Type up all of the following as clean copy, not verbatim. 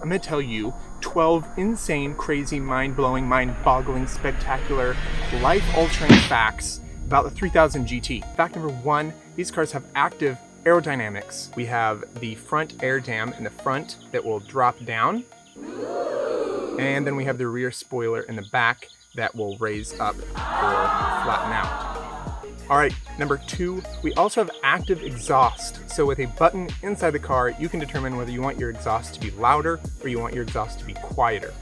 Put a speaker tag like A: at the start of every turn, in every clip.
A: I'm going to tell you 12 insane, crazy, mind-blowing, mind-boggling, spectacular, life-altering facts about the 3000 GT. Fact number 1, these cars have active aerodynamics. We have the front air dam in the front that will drop down, and then we have the rear spoiler in the back that will raise up or flatten out. All right, number 2, we also have active exhaust. So with a button inside the car, you can determine whether you want your exhaust to be louder or you want your exhaust to be quieter.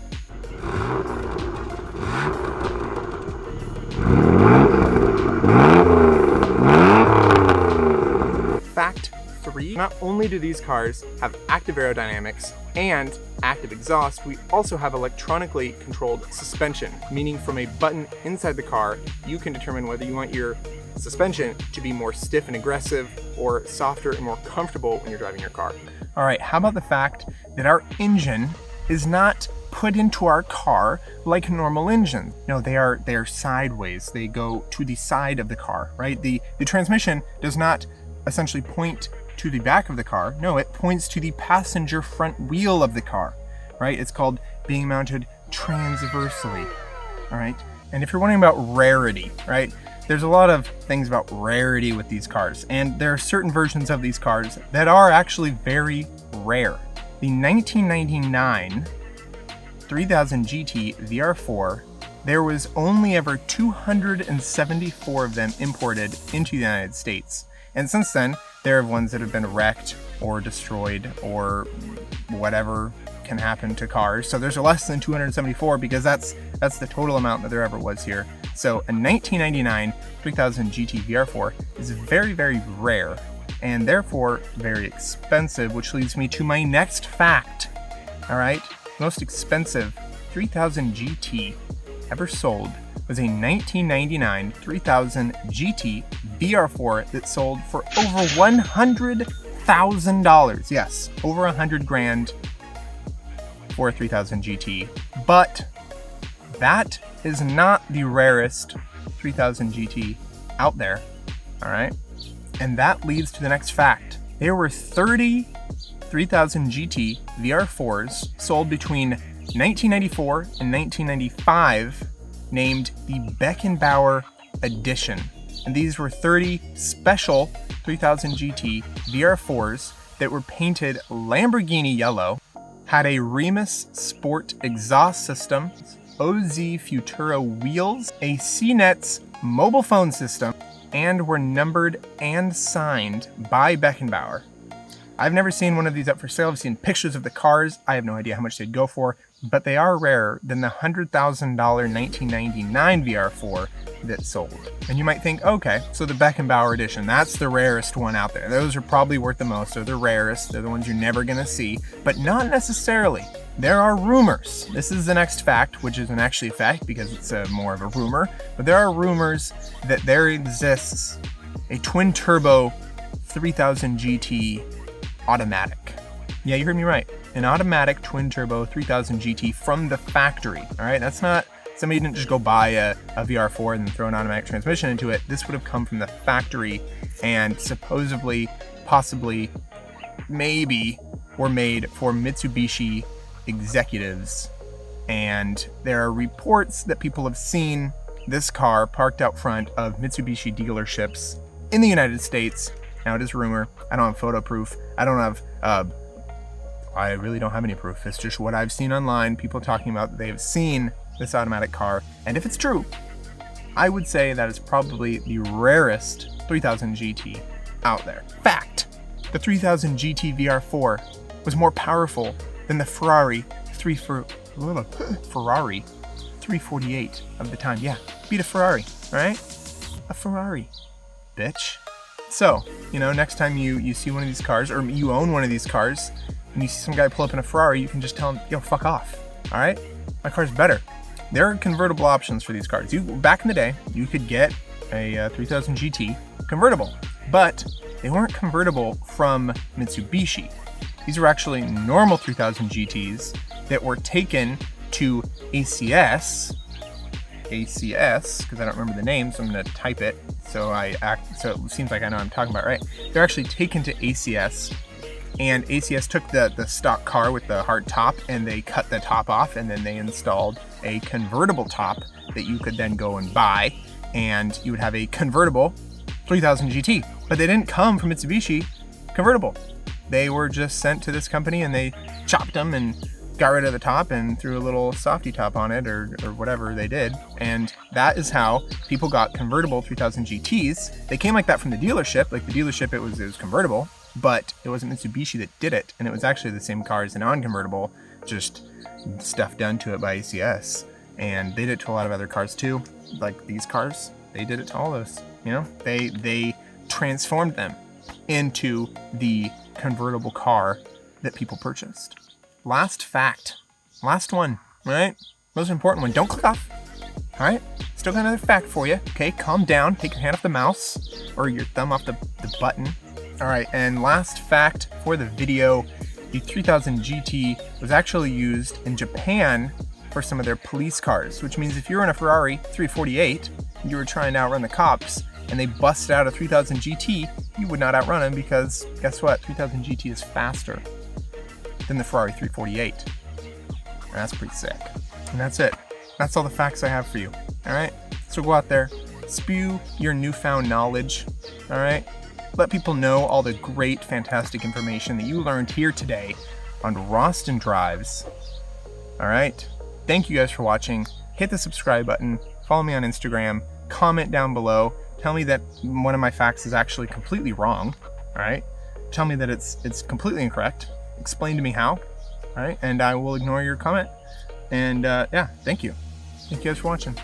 A: Fact 3, not only do these cars have active aerodynamics and active exhaust, we also have electronically controlled suspension, meaning from a button inside the car, you can determine whether you want your suspension to be more stiff and aggressive or softer and more comfortable when you're driving your car. All right, how about the fact that our engine is not put into our car like normal engines? No, they are sideways. They go to the side of the car, right? The transmission does not essentially point to the back of the car. No, it points to the passenger front wheel of the car, right? It's called being mounted transversely, all right? And if you're wondering about rarity, right? There's a lot of things about rarity with these cars, and there are certain versions of these cars that are actually very rare. The 1999 3000 GT VR4, there was only ever 274 of them imported into the United States. And since then, there are ones that have been wrecked or destroyed or whatever can happen to cars. So there's less than 274 because that's the total amount that there ever was here. So a 1999 3000 GT VR4 is very, very rare and therefore very expensive, which leads me to my next fact. All right, most expensive 3000 GT ever sold was a 1999 3000 GT VR4 that sold for over $100,000. Yes, over $100,000 for a 3000 GT. But that is not the rarest 3000 GT out there, all right? And that leads to the next fact. There were 30 3000 GT VR4s sold between 1994 and 1995 named the Beckenbauer Edition. And these were 30 special 3000 GT VR4s that were painted Lamborghini yellow, had a Remus Sport exhaust system, OZ Futuro wheels, a CNETS mobile phone system, and were numbered and signed by Beckenbauer. I've never seen one of these up for sale. I've seen pictures of the cars. I have no idea how much they'd go for, but they are rarer than the $100,000 1999 VR4 that sold. And you might think, okay, so the Beckenbauer edition, that's the rarest one out there. Those are probably worth the most. They're the rarest. They're the ones you're never gonna see, but not necessarily. There are rumors. This is the next fact, which isn't actually a fact because it's more of a rumor, but there are rumors that there exists a twin turbo 3000 GT automatic. Yeah, you heard me right. An automatic twin turbo 3000 GT from the factory. All right, that's not, somebody didn't just go buy a VR4 and then throw an automatic transmission into it. This would have come from the factory and supposedly, possibly, maybe were made for Mitsubishi executives. And there are reports that people have seen this car parked out front of Mitsubishi dealerships in the United States. Now it is rumor. I don't have photo proof. I don't have, I really don't have any proof. It's just what I've seen online. People talking about that they have seen this automatic car. And if it's true, I would say that it's probably the rarest 3000 GT out there. Fact, the 3000 GT VR4 was more powerful than the Ferrari 348 of the time. Yeah, beat a Ferrari, right? A Ferrari, bitch. So, next time you see one of these cars, or you own one of these cars, and you see some guy pull up in a Ferrari, you can just tell him, yo, fuck off, all right? My car's better. There are convertible options for these cars. Back in the day, you could get a 3000 GT convertible, but they weren't convertible from Mitsubishi. These were actually normal 3000 GTs that were taken to ACS, because I don't remember the name, so I'm going to type it so it seems like I know what I'm talking about, right? They're actually taken to ACS And ACS took the stock car with the hard top and they cut the top off, and then they installed a convertible top that you could then go and buy, and you would have a convertible 3000 GT. But they didn't come from Mitsubishi convertible. They were just sent to this company and they chopped them and got rid of the top and threw a little softy top on it, or whatever they did. And that is how people got convertible 3000 GTs. They came like that from the dealership. Like the dealership, it was convertible, but it wasn't Mitsubishi that did it. And it was actually the same car as the non-convertible, just stuff done to it by ACS. And they did it to a lot of other cars too. Like these cars, they did it to all those, you know, they transformed them into the convertible car that people purchased. Last fact, last one, all right? Most important one. Don't click off, all right? Still got another fact for you, okay? Calm down, take your hand off the mouse or your thumb off the button. All right, and last fact for the video, the 3000 GT was actually used in Japan for some of their police cars, which means if you were in a Ferrari 348, you were trying to outrun the cops, and they busted out a 3000 GT, you would not outrun them because guess what? 3000 GT is faster than the Ferrari 348. And that's pretty sick. And that's it. That's all the facts I have for you. All right? So go out there, spew your newfound knowledge. All right? Let people know all the great, fantastic information that you learned here today on Roston Drives. All right? Thank you guys for watching. Hit the subscribe button. Follow me on Instagram. Comment down below. Tell me that one of my facts is actually completely wrong. All right? Tell me that it's completely incorrect. Explain to me how. All right? And I will ignore your comment. And yeah, thank you. Thank you guys for watching.